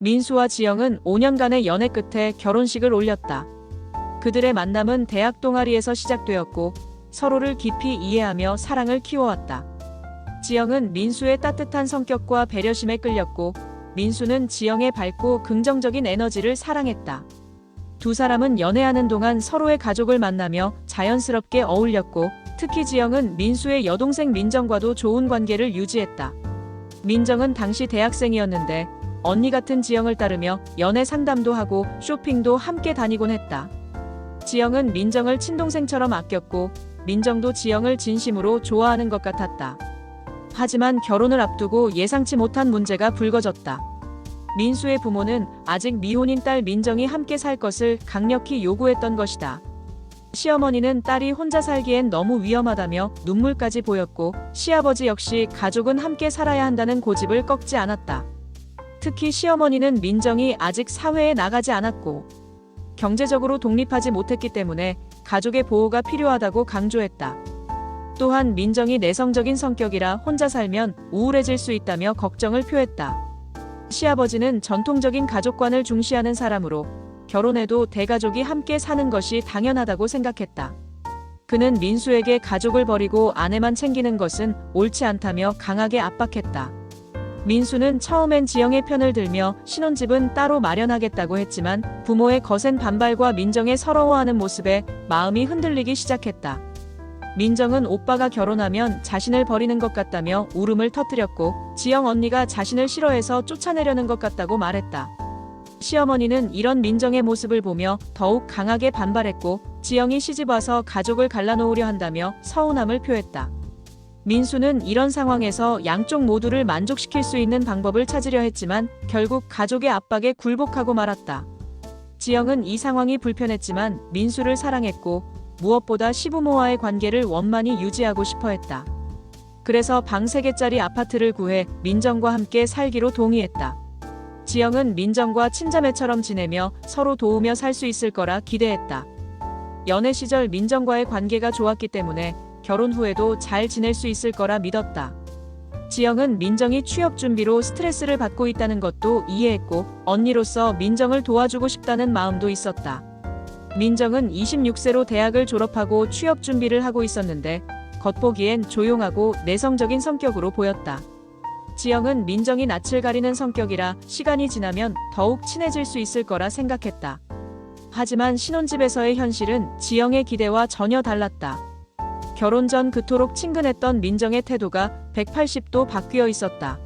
민수와 지영은 5년간의 연애 끝에 결혼식을 올렸다. 그들의 만남은 대학 동아리에서 시작되었고 서로를 깊이 이해하며 사랑을 키워왔다. 지영은 민수의 따뜻한 성격과 배려심에 끌렸고 민수는 지영의 밝고 긍정적인 에너지를 사랑했다. 두 사람은 연애하는 동안 서로의 가족을 만나며 자연스럽게 어울렸고 특히 지영은 민수의 여동생 민정과도 좋은 관계를 유지했다. 민정은 당시 대학생이었는데 언니 같은 지영을 따르며 연애 상담도 하고 쇼핑도 함께 다니곤 했다. 지영은 민정을 친동생처럼 아꼈고 민정도 지영을 진심으로 좋아하는 것 같았다. 하지만 결혼을 앞두고 예상치 못한 문제가 불거졌다. 민수의 부모는 아직 미혼인 딸 민정이 함께 살 것을 강력히 요구했던 것이다. 시어머니는 딸이 혼자 살기엔 너무 위험하다며 눈물까지 보였고 시아버지 역시 가족은 함께 살아야 한다는 고집을 꺾지 않았다. 특히 시어머니는 민정이 아직 사회에 나가지 않았고 경제적으로 독립하지 못했기 때문에 가족의 보호가 필요하다고 강조했다. 또한 민정이 내성적인 성격이라 혼자 살면 우울해질 수 있다며 걱정을 표했다. 시아버지는 전통적인 가족관을 중시하는 사람으로 결혼해도 대가족이 함께 사는 것이 당연하다고 생각했다. 그는 민수에게 가족을 버리고 아내만 챙기는 것은 옳지 않다며 강하게 압박했다. 민수는 처음엔 지영의 편을 들며 신혼집은 따로 마련하겠다고 했지만 부모의 거센 반발과 민정의 서러워하는 모습에 마음이 흔들리기 시작했다. 민정은 오빠가 결혼하면 자신을 버리는 것 같다며 울음을 터뜨렸고 지영 언니가 자신을 싫어해서 쫓아내려는 것 같다고 말했다. 시어머니는 이런 민정의 모습을 보며 더욱 강하게 반발했고 지영이 시집와서 가족을 갈라놓으려 한다며 서운함을 표했다. 민수는 이런 상황에서 양쪽 모두를 만족시킬 수 있는 방법을 찾으려 했지만 결국 가족의 압박에 굴복하고 말았다. 지영은 이 상황이 불편했지만 민수를 사랑했고 무엇보다 시부모와의 관계를 원만히 유지하고 싶어 했다. 그래서 방 3개짜리 아파트를 구해 민정과 함께 살기로 동의했다. 지영은 민정과 친자매처럼 지내며 서로 도우며 살 수 있을 거라 기대했다. 연애 시절 민정과의 관계가 좋았기 때문에 결혼 후에도 잘 지낼 수 있을 거라 믿었다. 지영은 민정이 취업 준비로 스트레스를 받고 있다는 것도 이해했고 언니로서 민정을 도와주고 싶다는 마음도 있었다. 민정은 26세로 대학을 졸업하고 취업 준비를 하고 있었는데 겉보기엔 조용하고 내성적인 성격으로 보였다. 지영은 민정이 낯을 가리는 성격이라 시간이 지나면 더욱 친해질 수 있을 거라 생각했다. 하지만 신혼집에서의 현실은 지영의 기대와 전혀 달랐다. 결혼 전 그토록 친근했던 민정의 태도가 180도 바뀌어 있었다.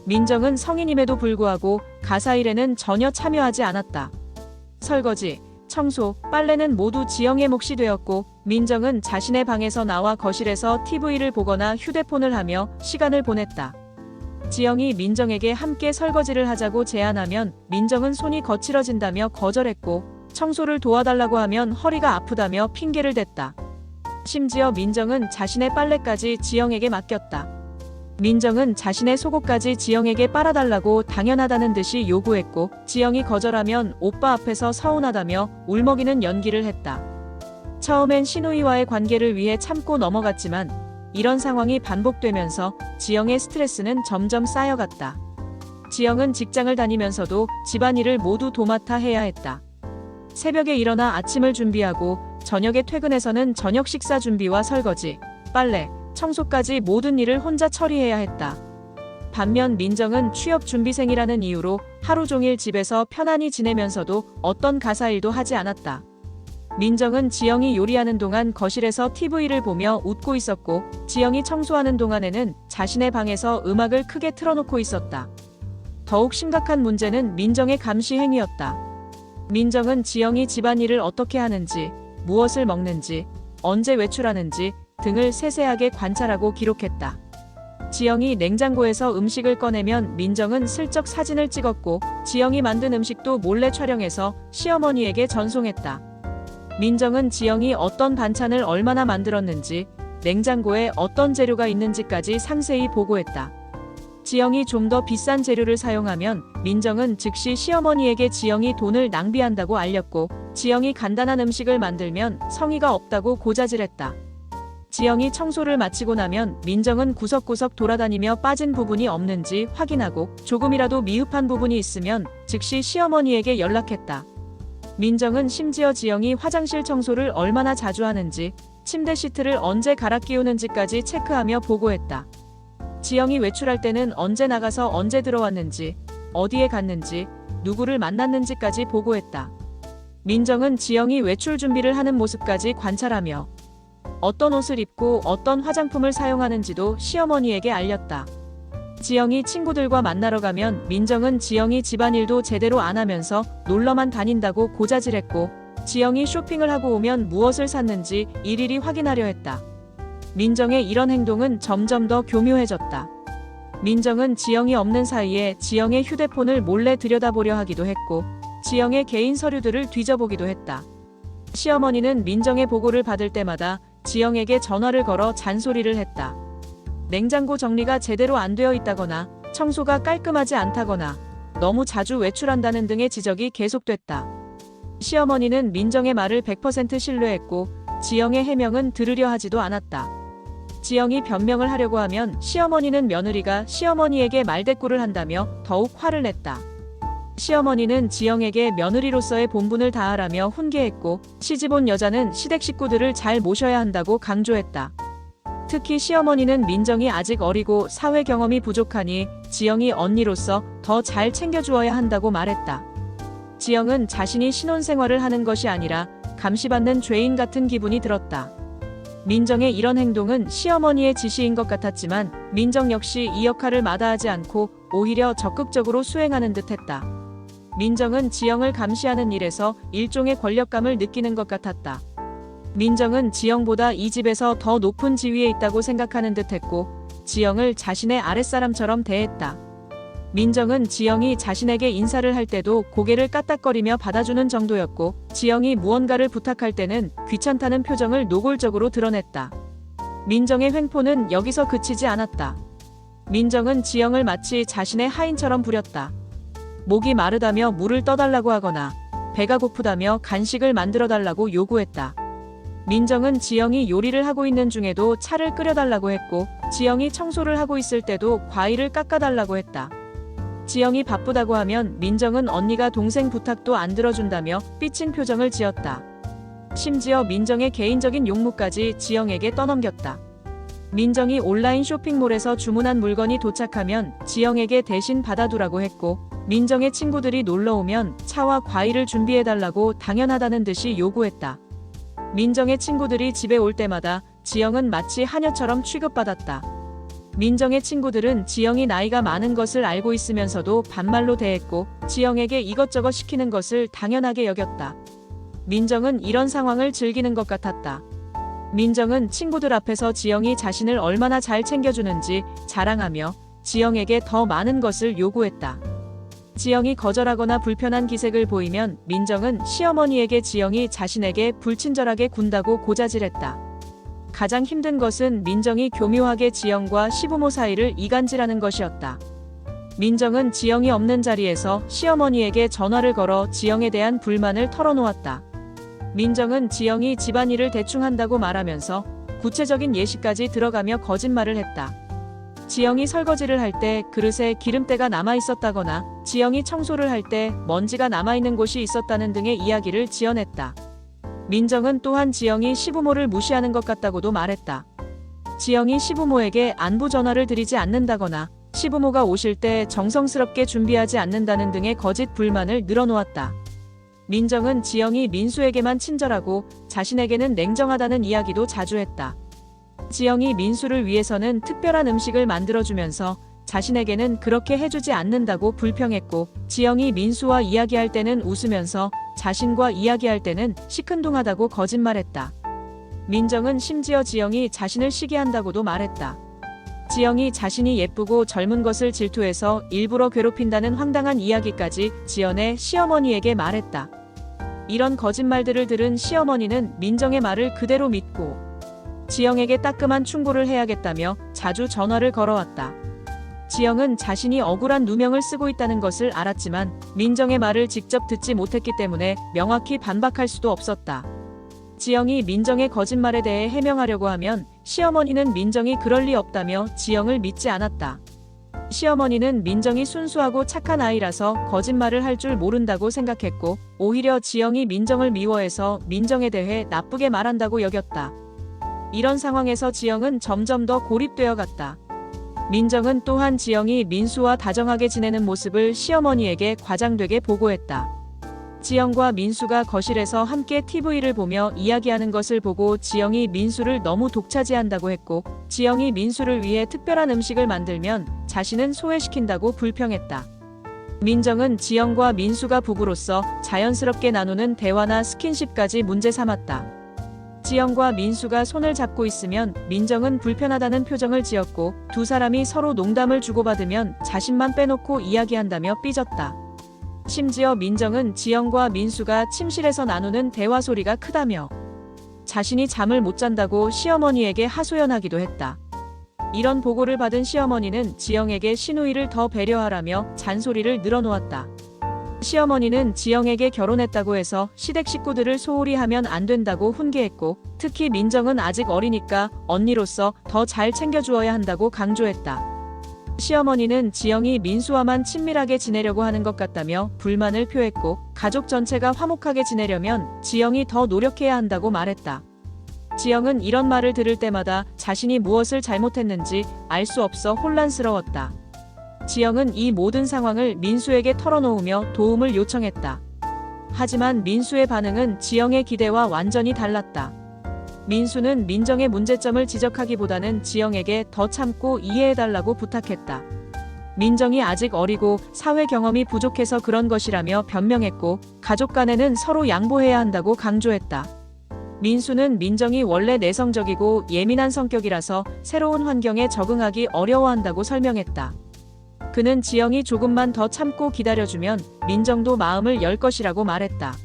민정은 성인임에도 불구하고 가사일에는 전혀 참여하지 않았다. 설거지, 청소, 빨래는 모두 지영의 몫이 되었고 민정은 자신의 방에서 나와 거실에서 TV를 보거나 휴대폰을 하며 시간을 보냈다. 지영이 민정에게 함께 설거지를 하자고 제안하면 민정은 손이 거칠어진다며 거절했고 청소를 도와달라고 하면 허리가 아프다며 핑계를 댔다. 심지어 민정은 자신의 빨래까지 지영에게 맡겼다. 민정은 자신의 속옷까지 지영에게 빨아달라고 당연하다는 듯이 요구했고 지영이 거절하면 오빠 앞에서 서운하다며 울먹이는 연기를 했다. 처음엔 신우이와의 관계를 위해 참고 넘어갔지만 이런 상황이 반복되면서 지영의 스트레스는 점점 쌓여갔다. 지영은 직장을 다니면서도 집안일을 모두 도맡아 해야 했다. 새벽에 일어나 아침을 준비하고 저녁에 퇴근해서는 저녁 식사 준비와 설거지, 빨래, 청소까지 모든 일을 혼자 처리해야 했다. 반면 민정은 취업 준비생이라는 이유로 하루 종일 집에서 편안히 지내면서도 어떤 가사일도 하지 않았다. 민정은 지영이 요리하는 동안 거실에서 TV를 보며 웃고 있었고 지영이 청소하는 동안에는 자신의 방에서 음악을 크게 틀어놓고 있었다. 더욱 심각한 문제는 민정의 감시 행위였다. 민정은 지영이 집안일을 어떻게 하는지, 무엇을 먹는지, 언제 외출하는지 등을 세세하게 관찰하고 기록했다. 지영이 냉장고에서 음식을 꺼내면 민정은 슬쩍 사진을 찍었고 지영이 만든 음식도 몰래 촬영해서 시어머니에게 전송했다. 민정은 지영이 어떤 반찬을 얼마나 만들었는지, 냉장고에 어떤 재료가 있는지까지 상세히 보고했다. 지영이 좀 더 비싼 재료를 사용하면 민정은 즉시 시어머니에게 지영이 돈을 낭비한다고 알렸고 지영이 간단한 음식을 만들면 성의가 없다고 고자질했다. 지영이 청소를 마치고 나면 민정은 구석구석 돌아다니며 빠진 부분이 없는지 확인하고 조금이라도 미흡한 부분이 있으면 즉시 시어머니에게 연락했다. 민정은 심지어 지영이 화장실 청소를 얼마나 자주 하는지, 침대 시트를 언제 갈아 끼우는지까지 체크하며 보고했다. 지영이 외출할 때는 언제 나가서 언제 들어왔는지, 어디에 갔는지, 누구를 만났는지까지 보고했다. 민정은 지영이 외출 준비를 하는 모습까지 관찰하며 어떤 옷을 입고 어떤 화장품을 사용하는지도 시어머니에게 알렸다. 지영이 친구들과 만나러 가면 민정은 지영이 집안일도 제대로 안 하면서 놀러만 다닌다고 고자질했고, 지영이 쇼핑을 하고 오면 무엇을 샀는지 일일이 확인하려 했다. 민정의 이런 행동은 점점 더 교묘해졌다. 민정은 지영이 없는 사이에 지영의 휴대폰을 몰래 들여다보려 하기도 했고, 지영의 개인 서류들을 뒤져보기도 했다. 시어머니는 민정의 보고를 받을 때마다 지영에게 전화를 걸어 잔소리를 했다. 냉장고 정리가 제대로 안 되어 있다거나 청소가 깔끔하지 않다거나 너무 자주 외출한다는 등의 지적이 계속됐다. 시어머니는 민정의 말을 100% 신뢰했고 지영의 해명은 들으려 하지도 않았다. 지영이 변명을 하려고 하면 시어머니는 며느리가 시어머니에게 말대꾸를 한다며 더욱 화를 냈다. 시어머니는 지영에게 며느리로서의 본분을 다하라며 훈계했고, 시집온 여자는 시댁 식구들을 잘 모셔야 한다고 강조했다. 특히 시어머니는 민정이 아직 어리고 사회 경험이 부족하니 지영이 언니로서 더 잘 챙겨주어야 한다고 말했다. 지영은 자신이 신혼생활을 하는 것이 아니라 감시받는 죄인 같은 기분이 들었다. 민정의 이런 행동은 시어머니의 지시인 것 같았지만 민정 역시 이 역할을 마다하지 않고 오히려 적극적으로 수행하는 듯했다. 민정은 지영을 감시하는 일에서 일종의 권력감을 느끼는 것 같았다. 민정은 지영보다 이 집에서 더 높은 지위에 있다고 생각하는 듯했고 지영을 자신의 아랫사람처럼 대했다. 민정은 지영이 자신에게 인사를 할 때도 고개를 까딱거리며 받아주는 정도였고 지영이 무언가를 부탁할 때는 귀찮다는 표정을 노골적으로 드러냈다. 민정의 횡포는 여기서 그치지 않았다. 민정은 지영을 마치 자신의 하인처럼 부렸다. 목이 마르다며 물을 떠달라고 하거나 배가 고프다며 간식을 만들어달라고 요구했다. 민정은 지영이 요리를 하고 있는 중에도 차를 끓여달라고 했고 지영이 청소를 하고 있을 때도 과일을 깎아달라고 했다. 지영이 바쁘다고 하면 민정은 언니가 동생 부탁도 안 들어준다며 삐친 표정을 지었다. 심지어 민정의 개인적인 용무까지 지영에게 떠넘겼다. 민정이 온라인 쇼핑몰에서 주문한 물건이 도착하면 지영에게 대신 받아두라고 했고 민정의 친구들이 놀러오면 차와 과일을 준비해달라고 당연하다는 듯이 요구했다. 민정의 친구들이 집에 올 때마다 지영은 마치 하녀처럼 취급받았다. 민정의 친구들은 지영이 나이가 많은 것을 알고 있으면서도 반말로 대했고 지영에게 이것저것 시키는 것을 당연하게 여겼다. 민정은 이런 상황을 즐기는 것 같았다. 민정은 친구들 앞에서 지영이 자신을 얼마나 잘 챙겨주는지 자랑하며 지영에게 더 많은 것을 요구했다. 지영이 거절하거나 불편한 기색을 보이면 민정은 시어머니에게 지영이 자신에게 불친절하게 군다고 고자질했다. 가장 힘든 것은 민정이 교묘하게 지영과 시부모 사이를 이간질하는 것이었다. 민정은 지영이 없는 자리에서 시어머니에게 전화를 걸어 지영에 대한 불만을 털어놓았다. 민정은 지영이 집안일을 대충 한다고 말하면서 구체적인 예시까지 들어가며 거짓말을 했다. 지영이 설거지를 할 때 그릇에 기름때가 남아 있었다거나 지영이 청소를 할 때 먼지가 남아있는 곳이 있었다는 등의 이야기를 지어냈다. 민정은 또한 지영이 시부모를 무시하는 것 같다고도 말했다. 지영이 시부모에게 안부 전화를 드리지 않는다거나 시부모가 오실 때 정성스럽게 준비하지 않는다는 등의 거짓 불만을 늘어놓았다. 민정은 지영이 민수에게만 친절하고 자신에게는 냉정하다는 이야기도 자주 했다. 지영이 민수를 위해서는 특별한 음식을 만들어주면서 자신에게는 그렇게 해주지 않는다고 불평했고 지영이 민수와 이야기할 때는 웃으면서 자신과 이야기할 때는 시큰둥하다고 거짓말했다. 민정은 심지어 지영이 자신을 시기한다고도 말했다. 지영이 자신이 예쁘고 젊은 것을 질투해서 일부러 괴롭힌다는 황당한 이야기까지 지연해 시어머니에게 말했다. 이런 거짓말들을 들은 시어머니는 민정의 말을 그대로 믿고 지영에게 따끔한 충고를 해야겠다며 자주 전화를 걸어왔다. 지영은 자신이 억울한 누명을 쓰고 있다는 것을 알았지만 민정의 말을 직접 듣지 못했기 때문에 명확히 반박할 수도 없었다. 지영이 민정의 거짓말에 대해 해명하려고 하면 시어머니는 민정이 그럴 리 없다며 지영을 믿지 않았다. 시어머니는 민정이 순수하고 착한 아이라서 거짓말을 할 줄 모른다고 생각했고, 오히려 지영이 민정을 미워해서 민정에 대해 나쁘게 말한다고 여겼다. 이런 상황에서 지영은 점점 더 고립되어 갔다. 민정은 또한 지영이 민수와 다정하게 지내는 모습을 시어머니에게 과장되게 보고했다. 지영과 민수가 거실에서 함께 TV를 보며 이야기하는 것을 보고 지영이 민수를 너무 독차지한다고 했고, 지영이 민수를 위해 특별한 음식을 만들면 자신은 소외시킨다고 불평했다. 민정은 지영과 민수가 부부로서 자연스럽게 나누는 대화나 스킨십까지 문제 삼았다. 지영과 민수가 손을 잡고 있으면 민정은 불편하다는 표정을 지었고, 두 사람이 서로 농담을 주고받으면 자신만 빼놓고 이야기한다며 삐졌다. 심지어 민정은 지영과 민수가 침실에서 나누는 대화 소리가 크다며 자신이 잠을 못 잔다고 시어머니에게 하소연하기도 했다. 이런 보고를 받은 시어머니는 지영에게 시누이를 더 배려하라며 잔소리를 늘어놓았다. 시어머니는 지영에게 결혼했다고 해서 시댁 식구들을 소홀히 하면 안 된다고 훈계했고, 특히 민정은 아직 어리니까 언니로서 더 잘 챙겨주어야 한다고 강조했다. 시어머니는 지영이 민수와만 친밀하게 지내려고 하는 것 같다며 불만을 표했고, 가족 전체가 화목하게 지내려면 지영이 더 노력해야 한다고 말했다. 지영은 이런 말을 들을 때마다 자신이 무엇을 잘못했는지 알 수 없어 혼란스러웠다. 지영은 이 모든 상황을 민수에게 털어놓으며 도움을 요청했다. 하지만 민수의 반응은 지영의 기대와 완전히 달랐다. 민수는 민정의 문제점을 지적하기보다는 지영에게 더 참고 이해해달라고 부탁했다. 민정이 아직 어리고 사회 경험이 부족해서 그런 것이라며 변명했고, 가족 간에는 서로 양보해야 한다고 강조했다. 민수는 민정이 원래 내성적이고 예민한 성격이라서 새로운 환경에 적응하기 어려워한다고 설명했다. 그는 지영이 조금만 더 참고 기다려주면 민정도 마음을 열 것이라고 말했다.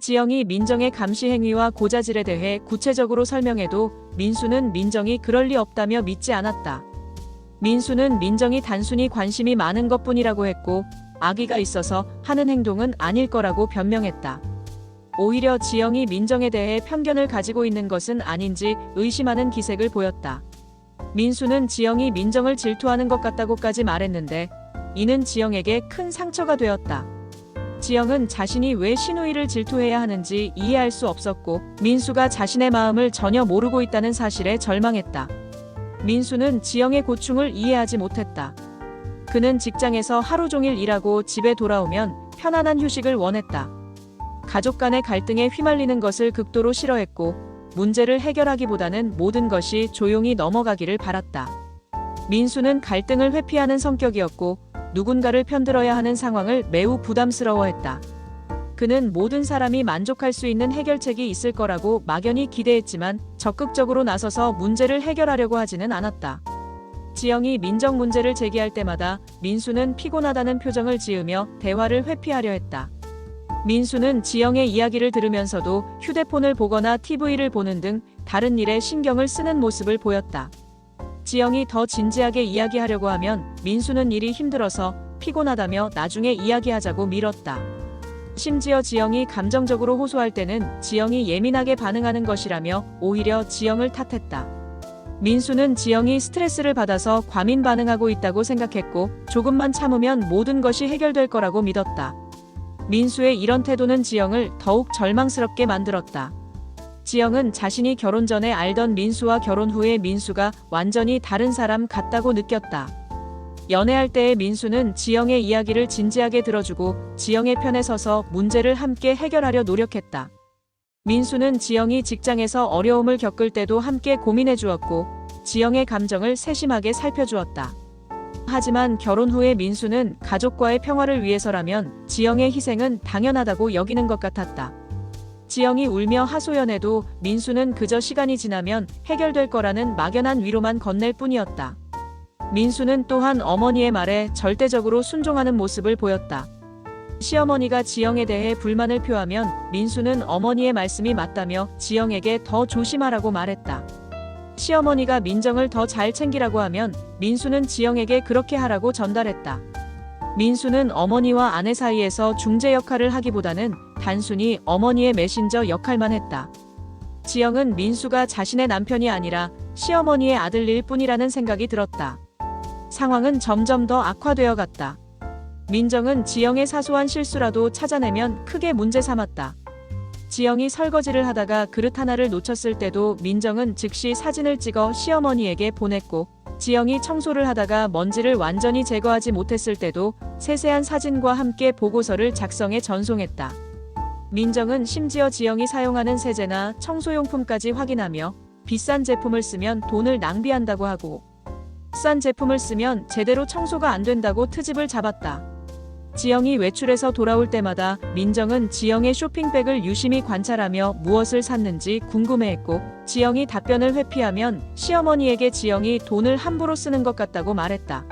지영이 민정의 감시 행위와 고자질에 대해 구체적으로 설명해도 민수는 민정이 그럴 리 없다며 믿지 않았다. 민수는 민정이 단순히 관심이 많은 것뿐이라고 했고, 아기가 있어서 하는 행동은 아닐 거라고 변명했다. 오히려 지영이 민정에 대해 편견을 가지고 있는 것은 아닌지 의심하는 기색을 보였다. 민수는 지영이 민정을 질투하는 것 같다고까지 말했는데, 이는 지영에게 큰 상처가 되었다. 지영은 자신이 왜 시누이를 질투해야 하는지 이해할 수 없었고, 민수가 자신의 마음을 전혀 모르고 있다는 사실에 절망했다. 민수는 지영의 고충을 이해하지 못했다. 그는 직장에서 하루 종일 일하고 집에 돌아오면 편안한 휴식을 원했다. 가족 간의 갈등에 휘말리는 것을 극도로 싫어했고, 문제를 해결하기보다는 모든 것이 조용히 넘어가기를 바랐다. 민수는 갈등을 회피하는 성격이었고, 누군가를 편들어야 하는 상황을 매우 부담스러워했다. 그는 모든 사람이 만족할 수 있는 해결책이 있을 거라고 막연히 기대했지만 적극적으로 나서서 문제를 해결하려고 하지는 않았다. 지영이 민정 문제를 제기할 때마다 민수는 피곤하다는 표정을 지으며 대화를 회피하려 했다. 민수는 지영의 이야기를 들으면서도 휴대폰을 보거나 TV를 보는 등 다른 일에 신경을 쓰는 모습을 보였다. 지영이 더 진지하게 이야기하려고 하면 민수는 일이 힘들어서 피곤하다며 나중에 이야기하자고 미뤘다. 심지어 지영이 감정적으로 호소할 때는 지영이 예민하게 반응하는 것이라며 오히려 지영을 탓했다. 민수는 지영이 스트레스를 받아서 과민 반응하고 있다고 생각했고, 조금만 참으면 모든 것이 해결될 거라고 믿었다. 민수의 이런 태도는 지영을 더욱 절망스럽게 만들었다. 지영은 자신이 결혼 전에 알던 민수와 결혼 후의 민수가 완전히 다른 사람 같다고 느꼈다. 연애할 때의 민수는 지영의 이야기를 진지하게 들어주고 지영의 편에 서서 문제를 함께 해결하려 노력했다. 민수는 지영이 직장에서 어려움을 겪을 때도 함께 고민해 주었고, 지영의 감정을 세심하게 살펴주었다. 하지만 결혼 후에 민수는 가족과의 평화를 위해서라면 지영의 희생은 당연하다고 여기는 것 같았다. 지영이 울며 하소연해도 민수는 그저 시간이 지나면 해결될 거라는 막연한 위로만 건넬 뿐이었다. 민수는 또한 어머니의 말에 절대적으로 순종하는 모습을 보였다. 시어머니가 지영에 대해 불만을 표하면 민수는 어머니의 말씀이 맞다며 지영에게 더 조심하라고 말했다. 시어머니가 민정을 더 잘 챙기라고 하면 민수는 지영에게 그렇게 하라고 전달했다. 민수는 어머니와 아내 사이에서 중재 역할을 하기보다는 단순히 어머니의 메신저 역할만 했다. 지영은 민수가 자신의 남편이 아니라 시어머니의 아들일 뿐이라는 생각이 들었다. 상황은 점점 더 악화되어 갔다. 민정은 지영의 사소한 실수라도 찾아내면 크게 문제 삼았다. 지영이 설거지를 하다가 그릇 하나를 놓쳤을 때도 민정은 즉시 사진을 찍어 시어머니에게 보냈고, 지영이 청소를 하다가 먼지를 완전히 제거하지 못했을 때도 세세한 사진과 함께 보고서를 작성해 전송했다. 민정은 심지어 지영이 사용하는 세제나 청소용품까지 확인하며 비싼 제품을 쓰면 돈을 낭비한다고 하고, 싼 제품을 쓰면 제대로 청소가 안 된다고 트집을 잡았다. 지영이 외출해서 돌아올 때마다 민정은 지영의 쇼핑백을 유심히 관찰하며 무엇을 샀는지 궁금해했고, 지영이 답변을 회피하면 시어머니에게 지영이 돈을 함부로 쓰는 것 같다고 말했다.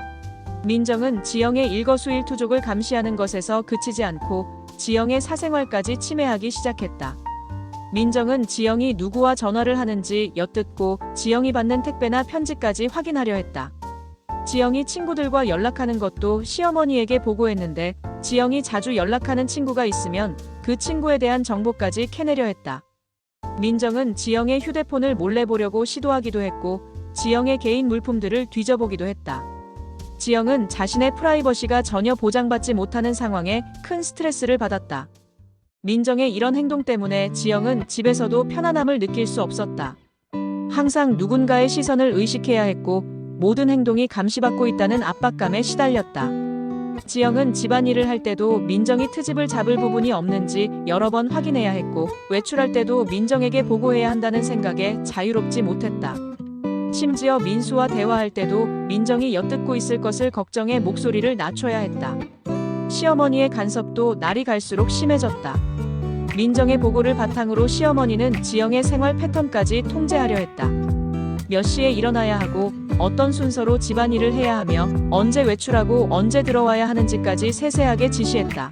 민정은 지영의 일거수일투족을 감시하는 것에서 그치지 않고 지영의 사생활까지 침해하기 시작했다. 민정은 지영이 누구와 전화를 하는지 엿듣고 지영이 받는 택배나 편지까지 확인하려 했다. 지영이 친구들과 연락하는 것도 시어머니에게 보고했는데, 지영이 자주 연락하는 친구가 있으면 그 친구에 대한 정보까지 캐내려 했다. 민정은 지영의 휴대폰을 몰래 보려고 시도하기도 했고, 지영의 개인 물품들을 뒤져보기도 했다. 지영은 자신의 프라이버시가 전혀 보장받지 못하는 상황에 큰 스트레스를 받았다. 민정의 이런 행동 때문에 지영은 집에서도 편안함을 느낄 수 없었다. 항상 누군가의 시선을 의식해야 했고, 모든 행동이 감시받고 있다는 압박감에 시달렸다. 지영은 집안일을 할 때도 민정이 트집을 잡을 부분이 없는지 여러 번 확인해야 했고, 외출할 때도 민정에게 보고해야 한다는 생각에 자유롭지 못했다. 심지어 민수와 대화할 때도 민정이 엿듣고 있을 것을 걱정해 목소리를 낮춰야 했다. 시어머니의 간섭도 날이 갈수록 심해졌다. 민정의 보고를 바탕으로 시어머니는 지영의 생활 패턴까지 통제하려 했다. 몇 시에 일어나야 하고, 어떤 순서로 집안일을 해야 하며, 언제 외출하고 언제 들어와야 하는지까지 세세하게 지시했다.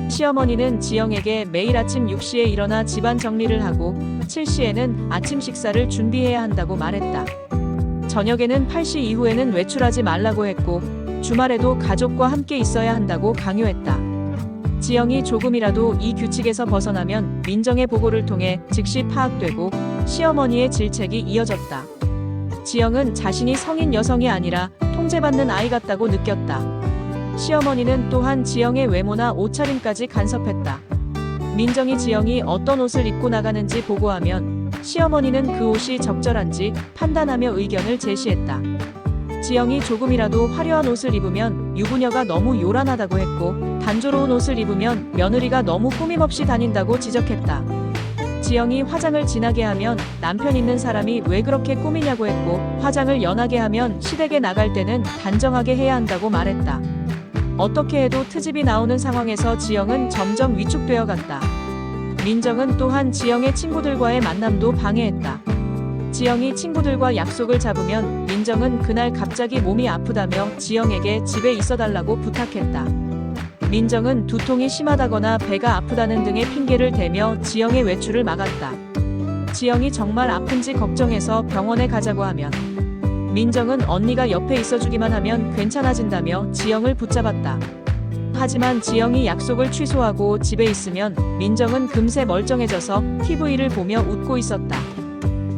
시어머니는 지영에게 매일 아침 6시에 일어나 집안 정리를 하고 7시에는 아침 식사를 준비해야 한다고 말했다. 저녁에는 8시 이후에는 외출하지 말라고 했고, 주말에도 가족과 함께 있어야 한다고 강요했다. 지영이 조금이라도 이 규칙에서 벗어나면 민정의 보고를 통해 즉시 파악되고 시어머니의 질책이 이어졌다. 지영은 자신이 성인 여성이 아니라 통제받는 아이 같다고 느꼈다. 시어머니는 또한 지영의 외모나 옷차림까지 간섭했다. 민정이 지영이 어떤 옷을 입고 나가는지 보고하면 시어머니는 그 옷이 적절한지 판단하며 의견을 제시했다. 지영이 조금이라도 화려한 옷을 입으면 유부녀가 너무 요란하다고 했고, 단조로운 옷을 입으면 며느리가 너무 꾸밈없이 다닌다고 지적했다. 지영이 화장을 진하게 하면 남편 있는 사람이 왜 그렇게 꾸미냐고 했고, 화장을 연하게 하면 시댁에 나갈 때는 단정하게 해야 한다고 말했다. 어떻게 해도 트집이 나오는 상황에서 지영은 점점 위축되어 갔다. 민정은 또한 지영의 친구들과의 만남도 방해했다. 지영이 친구들과 약속을 잡으면 민정은 그날 갑자기 몸이 아프다며 지영에게 집에 있어달라고 부탁했다. 민정은 두통이 심하다거나 배가 아프다는 등의 핑계를 대며 지영의 외출을 막았다. 지영이 정말 아픈지 걱정해서 병원에 가자고 하면 민정은 언니가 옆에 있어주기만 하면 괜찮아진다며 지영을 붙잡았다. 하지만 지영이 약속을 취소하고 집에 있으면 민정은 금세 멀쩡해져서 TV를 보며 웃고 있었다.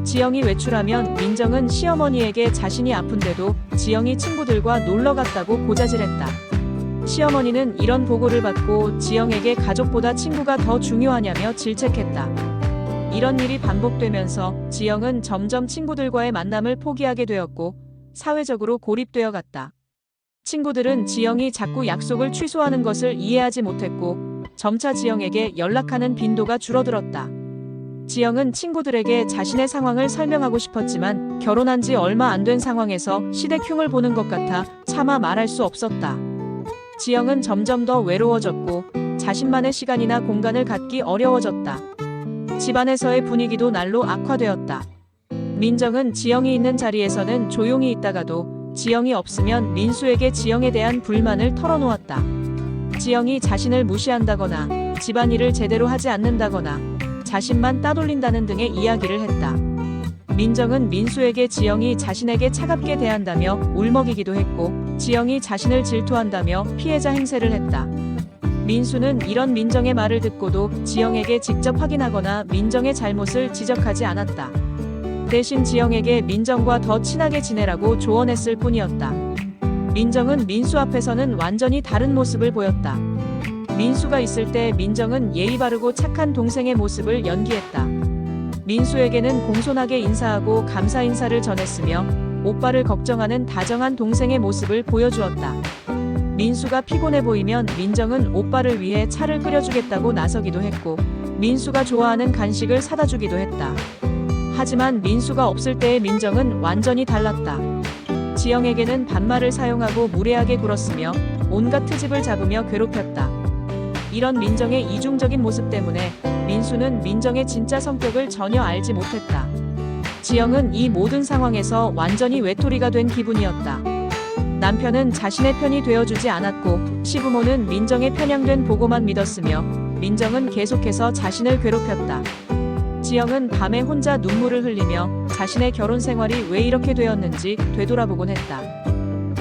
지영이 외출하면 민정은 시어머니에게 자신이 아픈데도 지영이 친구들과 놀러 갔다고 고자질했다. 시어머니는 이런 보고를 받고 지영에게 가족보다 친구가 더 중요하냐며 질책했다. 이런 일이 반복되면서 지영은 점점 친구들과의 만남을 포기하게 되었고 사회적으로 고립되어 갔다. 친구들은 지영이 자꾸 약속을 취소하는 것을 이해하지 못했고 점차 지영에게 연락하는 빈도가 줄어들었다. 지영은 친구들에게 자신의 상황을 설명하고 싶었지만 결혼한 지 얼마 안 된 상황에서 시댁 흉을 보는 것 같아 차마 말할 수 없었다. 지영은 점점 더 외로워졌고 자신만의 시간이나 공간을 갖기 어려워졌다. 집안에서의 분위기도 날로 악화되었다. 민정은 지영이 있는 자리에서는 조용히 있다가도 지영이 없으면 민수에게 지영에 대한 불만을 털어놓았다. 지영이 자신을 무시한다거나 집안일을 제대로 하지 않는다거나 자신만 따돌린다는 등의 이야기를 했다. 민정은 민수에게 지영이 자신에게 차갑게 대한다며 울먹이기도 했고 지영이 자신을 질투한다며 피해자 행세를 했다. 민수는 이런 민정의 말을 듣고도 지영에게 직접 확인하거나 민정의 잘못을 지적하지 않았다. 대신 지영에게 민정과 더 친하게 지내라고 조언했을 뿐이었다. 민정은 민수 앞에서는 완전히 다른 모습을 보였다. 민수가 있을 때 민정은 예의 바르고 착한 동생의 모습을 연기했다. 민수에게는 공손하게 인사하고 감사 인사를 전했으며 오빠를 걱정하는 다정한 동생의 모습을 보여주었다. 민수가 피곤해 보이면 민정은 오빠를 위해 차를 끓여주겠다고 나서기도 했고 민수가 좋아하는 간식을 사다 주기도 했다. 하지만 민수가 없을 때의 민정은 완전히 달랐다. 지영에게는 반말을 사용하고 무례하게 굴었으며 온갖 트집을 잡으며 괴롭혔다. 이런 민정의 이중적인 모습 때문에 민수는 민정의 진짜 성격을 전혀 알지 못했다. 지영은 이 모든 상황에서 완전히 외톨이가 된 기분이었다. 남편은 자신의 편이 되어주지 않았고 시부모는 민정의 편향된 보고만 믿었으며 민정은 계속해서 자신을 괴롭혔다. 지영은 밤에 혼자 눈물을 흘리며 자신의 결혼 생활이 왜 이렇게 되었는지 되돌아보곤 했다.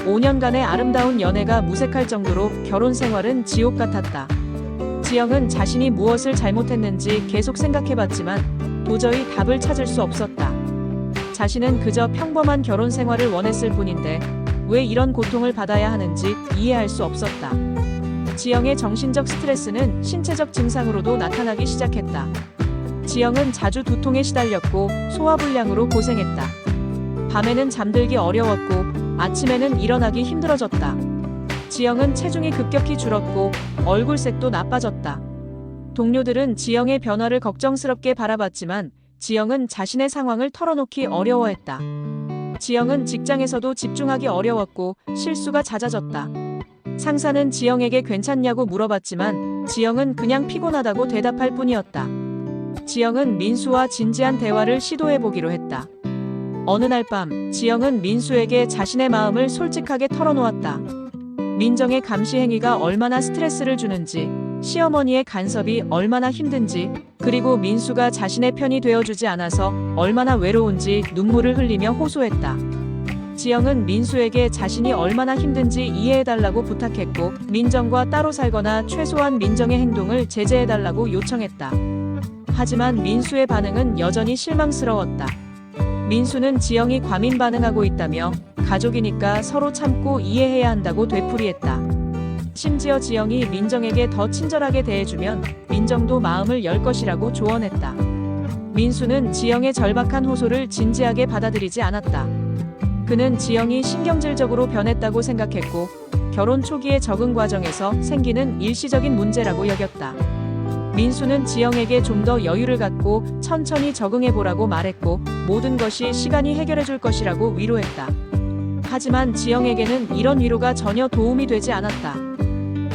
5년간의 아름다운 연애가 무색할 정도로 결혼 생활은 지옥 같았다. 지영은 자신이 무엇을 잘못했는지 계속 생각해봤지만 도저히 답을 찾을 수 없었다. 자신은 그저 평범한 결혼 생활을 원했을 뿐인데 왜 이런 고통을 받아야 하는지 이해할 수 없었다. 지영의 정신적 스트레스는 신체적 증상으로도 나타나기 시작했다. 지영은 자주 두통에 시달렸고 소화불량으로 고생했다. 밤에는 잠들기 어려웠고 아침에는 일어나기 힘들어졌다. 지영은 체중이 급격히 줄었고 얼굴색도 나빠졌다. 동료들은 지영의 변화를 걱정스럽게 바라봤지만 지영은 자신의 상황을 털어놓기 어려워했다. 지영은 직장에서도 집중하기 어려웠고 실수가 잦아졌다. 상사는 지영에게 괜찮냐고 물어봤지만 지영은 그냥 피곤하다고 대답할 뿐이었다. 지영은 민수와 진지한 대화를 시도해보기로 했다. 어느 날 밤 지영은 민수에게 자신의 마음을 솔직하게 털어놓았다. 민정의 감시 행위가 얼마나 스트레스를 주는지, 시어머니의 간섭이 얼마나 힘든지, 그리고 민수가 자신의 편이 되어주지 않아서 얼마나 외로운지 눈물을 흘리며 호소했다. 지영은 민수에게 자신이 얼마나 힘든지 이해해달라고 부탁했고 민정과 따로 살거나 최소한 민정의 행동을 제재해달라고 요청했다. 하지만 민수의 반응은 여전히 실망스러웠다. 민수는 지영이 과민 반응하고 있다며 가족이니까 서로 참고 이해해야 한다고 되풀이했다. 심지어 지영이 민정에게 더 친절하게 대해주면 민정도 마음을 열 것이라고 조언했다. 민수는 지영의 절박한 호소를 진지하게 받아들이지 않았다. 그는 지영이 신경질적으로 변했다고 생각했고 결혼 초기의 적응 과정에서 생기는 일시적인 문제라고 여겼다. 민수는 지영에게 좀 더 여유를 갖고 천천히 적응해보라고 말했고 모든 것이 시간이 해결해줄 것이라고 위로했다. 하지만 지영에게는 이런 위로가 전혀 도움이 되지 않았다.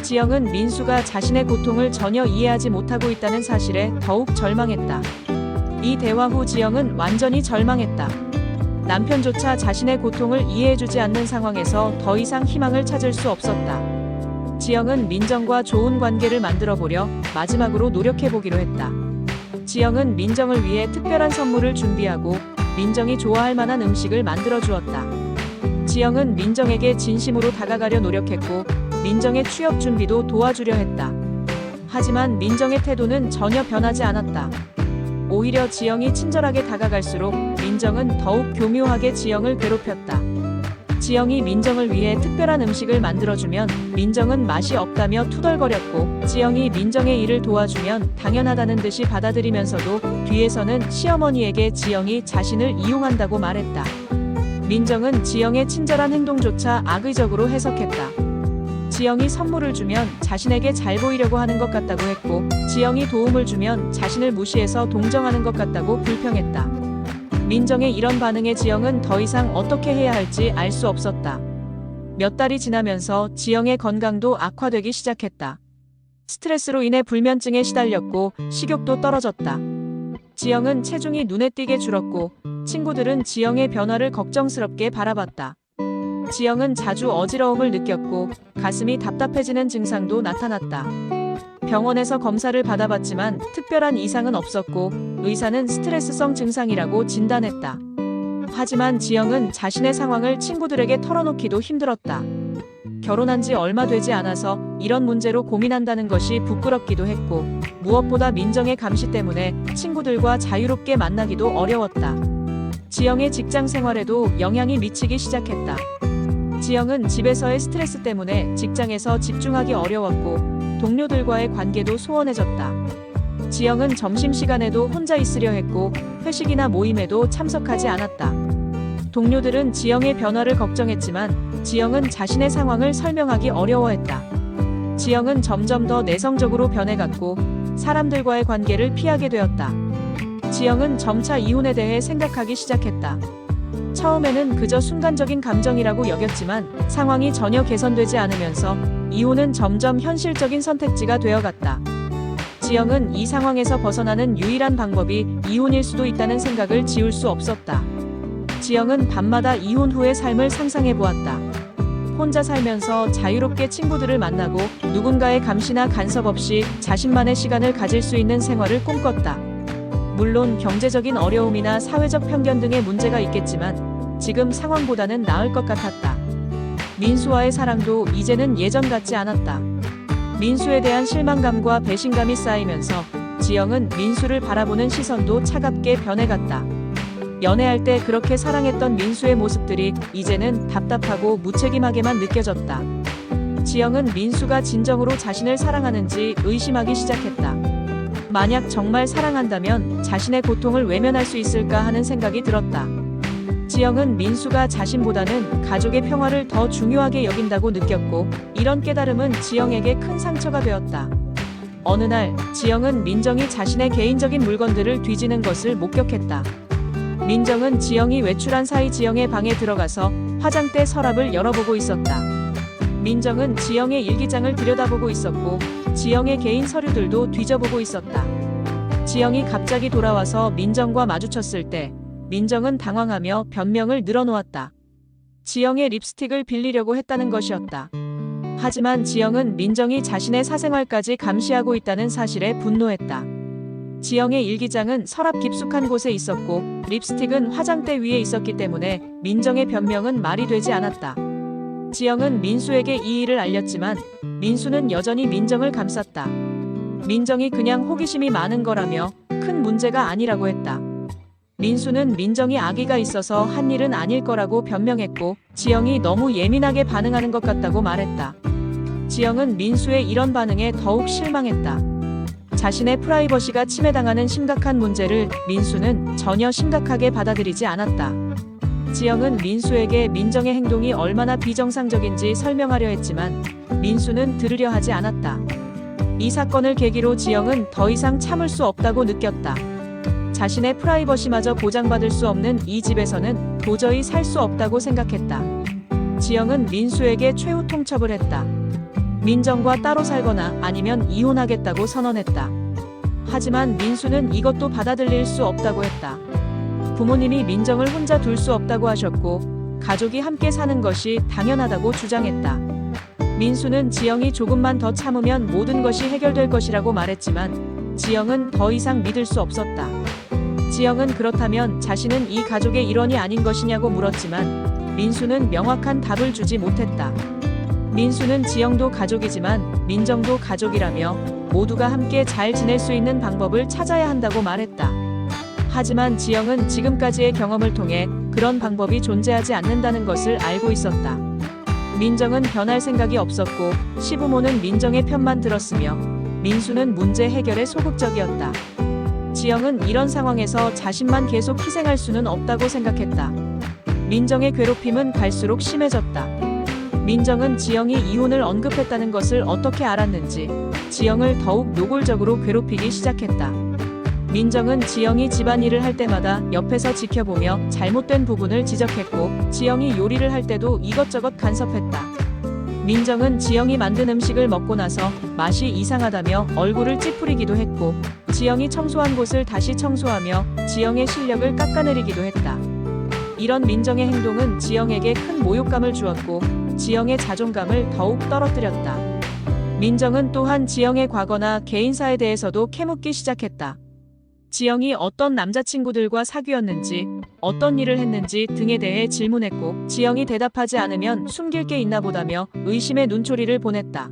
지영은 민수가 자신의 고통을 전혀 이해하지 못하고 있다는 사실에 더욱 절망했다. 이 대화 후 지영은 완전히 절망했다. 남편조차 자신의 고통을 이해해주지 않는 상황에서 더 이상 희망을 찾을 수 없었다. 지영은 민정과 좋은 관계를 만들어보려 마지막으로 노력해보기로 했다. 지영은 민정을 위해 특별한 선물을 준비하고 민정이 좋아할 만한 음식을 만들어 주었다. 지영은 민정에게 진심으로 다가가려 노력했고 민정의 취업 준비도 도와주려 했다. 하지만 민정의 태도는 전혀 변하지 않았다. 오히려 지영이 친절하게 다가갈수록 민정은 더욱 교묘하게 지영을 괴롭혔다. 지영이 민정을 위해 특별한 음식을 만들어주면 민정은 맛이 없다며 투덜거렸고 지영이 민정의 일을 도와주면 당연하다는 듯이 받아들이면서도 뒤에서는 시어머니에게 지영이 자신을 이용한다고 말했다. 민정은 지영의 친절한 행동조차 악의적으로 해석했다. 지영이 선물을 주면 자신에게 잘 보이려고 하는 것 같다고 했고 지영이 도움을 주면 자신을 무시해서 동정하는 것 같다고 불평했다. 민정의 이런 반응에 지영은 더 이상 어떻게 해야 할지 알 수 없었다. 몇 달이 지나면서 지영의 건강도 악화되기 시작했다. 스트레스로 인해 불면증에 시달렸고 식욕도 떨어졌다. 지영은 체중이 눈에 띄게 줄었고 친구들은 지영의 변화를 걱정스럽게 바라봤다. 지영은 자주 어지러움을 느꼈고 가슴이 답답해지는 증상도 나타났다. 병원에서 검사를 받아봤지만 특별한 이상은 없었고 의사는 스트레스성 증상이라고 진단했다. 하지만 지영은 자신의 상황을 친구들에게 털어놓기도 힘들었다. 결혼한 지 얼마 되지 않아서 이런 문제로 고민한다는 것이 부끄럽기도 했고 무엇보다 민정의 감시 때문에 친구들과 자유롭게 만나기도 어려웠다. 지영의 직장 생활에도 영향이 미치기 시작했다. 지영은 집에서의 스트레스 때문에 직장에서 집중하기 어려웠고 동료들과의 관계도 소원해졌다. 지영은 점심시간에도 혼자 있으려 했고 회식이나 모임에도 참석하지 않았다. 동료들은 지영의 변화를 걱정했지만 지영은 자신의 상황을 설명하기 어려워했다. 지영은 점점 더 내성적으로 변해갔고 사람들과의 관계를 피하게 되었다. 지영은 점차 이혼에 대해 생각하기 시작했다. 처음에는 그저 순간적인 감정이라고 여겼지만 상황이 전혀 개선되지 않으면서 이혼은 점점 현실적인 선택지가 되어갔다. 지영은 이 상황에서 벗어나는 유일한 방법이 이혼일 수도 있다는 생각을 지울 수 없었다. 지영은 밤마다 이혼 후의 삶을 상상해 보았다. 혼자 살면서 자유롭게 친구들을 만나고 누군가의 감시나 간섭 없이 자신만의 시간을 가질 수 있는 생활을 꿈꿨다. 물론 경제적인 어려움이나 사회적 편견 등의 문제가 있겠지만 지금 상황보다는 나을 것 같았다. 민수와의 사랑도 이제는 예전 같지 않았다. 민수에 대한 실망감과 배신감이 쌓이면서 지영은 민수를 바라보는 시선도 차갑게 변해갔다. 연애할 때 그렇게 사랑했던 민수의 모습들이 이제는 답답하고 무책임하게만 느껴졌다. 지영은 민수가 진정으로 자신을 사랑하는지 의심하기 시작했다. 만약 정말 사랑한다면 자신의 고통을 외면할 수 있을까 하는 생각이 들었다. 지영은 민수가 자신보다는 가족의 평화를 더 중요하게 여긴다고 느꼈고 이런 깨달음은 지영에게 큰 상처가 되었다. 어느 날 지영은 민정이 자신의 개인적인 물건들을 뒤지는 것을 목격했다. 민정은 지영이 외출한 사이 지영의 방에 들어가서 화장대 서랍을 열어보고 있었다. 민정은 지영의 일기장을 들여다보고 있었고 지영의 개인 서류들도 뒤져보고 있었다. 지영이 갑자기 돌아와서 민정과 마주쳤을 때 민정은 당황하며 변명을 늘어놓았다. 지영의 립스틱을 빌리려고 했다는 것이었다. 하지만 지영은 민정이 자신의 사생활까지 감시하고 있다는 사실에 분노했다. 지영의 일기장은 서랍 깊숙한 곳에 있었고 립스틱은 화장대 위에 있었기 때문에 민정의 변명은 말이 되지 않았다. 지영은 민수에게 이 일을 알렸지만 민수는 여전히 민정을 감쌌다. 민정이 그냥 호기심이 많은 거라며 큰 문제가 아니라고 했다. 민수는 민정이 아기가 있어서 한 일은 아닐 거라고 변명했고 지영이 너무 예민하게 반응하는 것 같다고 말했다. 지영은 민수의 이런 반응에 더욱 실망했다. 자신의 프라이버시가 침해당하는 심각한 문제를 민수는 전혀 심각하게 받아들이지 않았다. 지영은 민수에게 민정의 행동이 얼마나 비정상적인지 설명하려 했지만 민수는 들으려 하지 않았다. 이 사건을 계기로 지영은 더 이상 참을 수 없다고 느꼈다. 자신의 프라이버시마저 보장받을 수 없는 이 집에서는 도저히 살 수 없다고 생각했다. 지영은 민수에게 최후 통첩을 했다. 민정과 따로 살거나 아니면 이혼하겠다고 선언했다. 하지만 민수는 이것도 받아들일 수 없다고 했다. 부모님이 민정을 혼자 둘 수 없다고 하셨고 가족이 함께 사는 것이 당연하다고 주장했다. 민수는 지영이 조금만 더 참으면 모든 것이 해결될 것이라고 말했지만 지영은 더 이상 믿을 수 없었다. 지영은 그렇다면 자신은 이 가족의 일원이 아닌 것이냐고 물었지만 민수는 명확한 답을 주지 못했다. 민수는 지영도 가족이지만 민정도 가족이라며 모두가 함께 잘 지낼 수 있는 방법을 찾아야 한다고 말했다. 하지만 지영은 지금까지의 경험을 통해 그런 방법이 존재하지 않는다는 것을 알고 있었다. 민정은 변할 생각이 없었고 시부모는 민정의 편만 들었으며 민수는 문제 해결에 소극적이었다. 지영은 이런 상황에서 자신만 계속 희생할 수는 없다고 생각했다. 민정의 괴롭힘은 갈수록 심해졌다. 민정은 지영이 이혼을 언급했다는 것을 어떻게 알았는지 지영을 더욱 노골적으로 괴롭히기 시작했다. 민정은 지영이 집안일을 할 때마다 옆에서 지켜보며 잘못된 부분을 지적했고 지영이 요리를 할 때도 이것저것 간섭했다. 민정은 지영이 만든 음식을 먹고 나서 맛이 이상하다며 얼굴을 찌푸리기도 했고 지영이 청소한 곳을 다시 청소하며 지영의 실력을 깎아내리기도 했다. 이런 민정의 행동은 지영에게 큰 모욕감을 주었고 지영의 자존감을 더욱 떨어뜨렸다. 민정은 또한 지영의 과거나 개인사에 대해서도 캐묻기 시작했다. 지영이 어떤 남자친구들과 사귀었는지, 어떤 일을 했는지 등에 대해 질문했고 지영이 대답하지 않으면 숨길 게 있나 보다며 의심의 눈초리를 보냈다.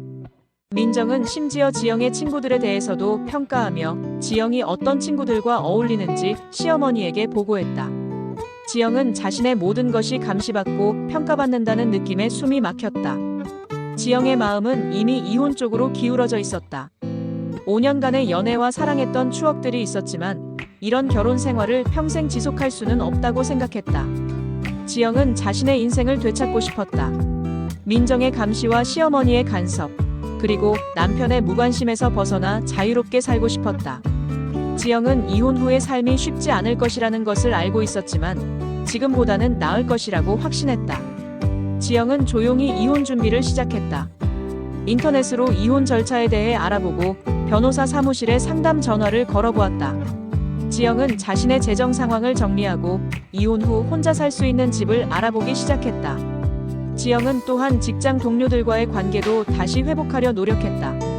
민정은 심지어 지영의 친구들에 대해서도 평가하며 지영이 어떤 친구들과 어울리는지 시어머니에게 보고했다. 지영은 자신의 모든 것이 감시받고 평가받는다는 느낌에 숨이 막혔다. 지영의 마음은 이미 이혼 쪽으로 기울어져 있었다. 5년간의 연애와 사랑했던 추억들이 있었지만 이런 결혼 생활을 평생 지속할 수는 없다고 생각했다. 지영은 자신의 인생을 되찾고 싶었다. 민정의 감시와 시어머니의 간섭, 그리고 남편의 무관심에서 벗어나 자유롭게 살고 싶었다. 지영은 이혼 후의 삶이 쉽지 않을 것이라는 것을 알고 있었지만 지금보다는 나을 것이라고 확신했다. 지영은 조용히 이혼 준비를 시작했다. 인터넷으로 이혼 절차에 대해 알아보고 변호사 사무실에 상담 전화를 걸어보았다. 지영은 자신의 재정 상황을 정리하고 이혼 후 혼자 살 수 있는 집을 알아보기 시작했다. 지영은 또한 직장 동료들과의 관계도 다시 회복하려 노력했다.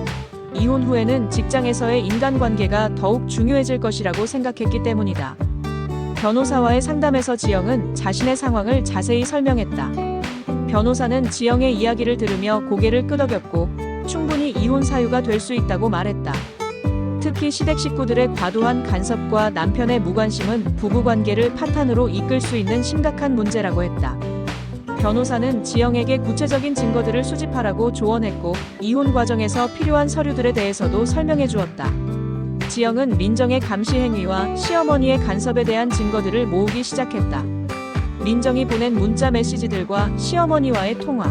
이혼 후에는 직장에서의 인간관계가 더욱 중요해질 것이라고 생각했기 때문이다. 변호사와의 상담에서 지영은 자신의 상황을 자세히 설명했다. 변호사는 지영의 이야기를 들으며 고개를 끄덕였고 충분히 이혼 사유가 될 수 있다고 말했다. 특히 시댁 식구들의 과도한 간섭과 남편의 무관심은 부부관계를 파탄으로 이끌 수 있는 심각한 문제라고 했다. 변호사는 지영에게 구체적인 증거들을 수집하라고 조언했고 이혼 과정에서 필요한 서류들에 대해서도 설명해 주었다. 지영은 민정의 감시 행위와 시어머니의 간섭에 대한 증거들을 모으기 시작했다. 민정이 보낸 문자 메시지들과 시어머니와의 통화,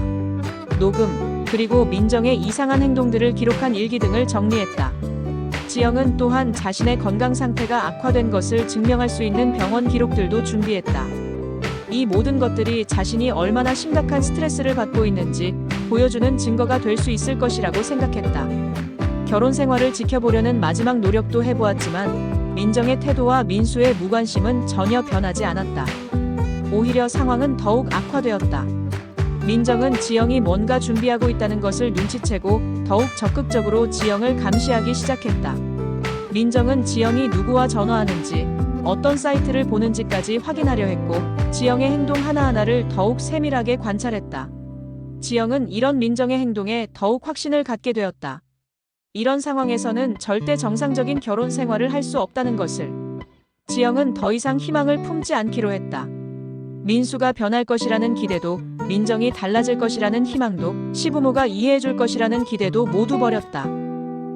녹음, 그리고 민정의 이상한 행동들을 기록한 일기 등을 정리했다. 지영은 또한 자신의 건강 상태가 악화된 것을 증명할 수 있는 병원 기록들도 준비했다. 이 모든 것들이 자신이 얼마나 심각한 스트레스를 받고 있는지 보여주는 증거가 될 수 있을 것이라고 생각했다. 결혼 생활을 지켜보려는 마지막 노력도 해보았지만 민정의 태도와 민수의 무관심은 전혀 변하지 않았다. 오히려 상황은 더욱 악화되었다. 민정은 지영이 뭔가 준비하고 있다는 것을 눈치채고 더욱 적극적으로 지영을 감시하기 시작했다. 민정은 지영이 누구와 전화하는지, 어떤 사이트를 보는지까지 확인하려 했고 지영의 행동 하나하나를 더욱 세밀하게 관찰했다. 지영은 이런 민정의 행동에 더욱 확신을 갖게 되었다. 이런 상황에서는 절대 정상적인 결혼 생활을 할 수 없다는 것을. 지영은 더 이상 희망을 품지 않기로 했다. 민수가 변할 것이라는 기대도, 민정이 달라질 것이라는 희망도, 시부모가 이해해줄 것이라는 기대도 모두 버렸다.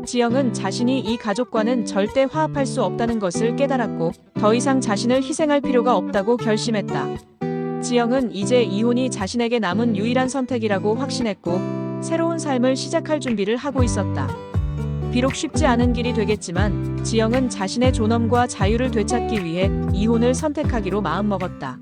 지영은 자신이 이 가족과는 절대 화합할 수 없다는 것을 깨달았고 더 이상 자신을 희생할 필요가 없다고 결심했다. 지영은 이제 이혼이 자신에게 남은 유일한 선택이라고 확신했고 새로운 삶을 시작할 준비를 하고 있었다. 비록 쉽지 않은 길이 되겠지만 지영은 자신의 존엄과 자유를 되찾기 위해 이혼을 선택하기로 마음먹었다.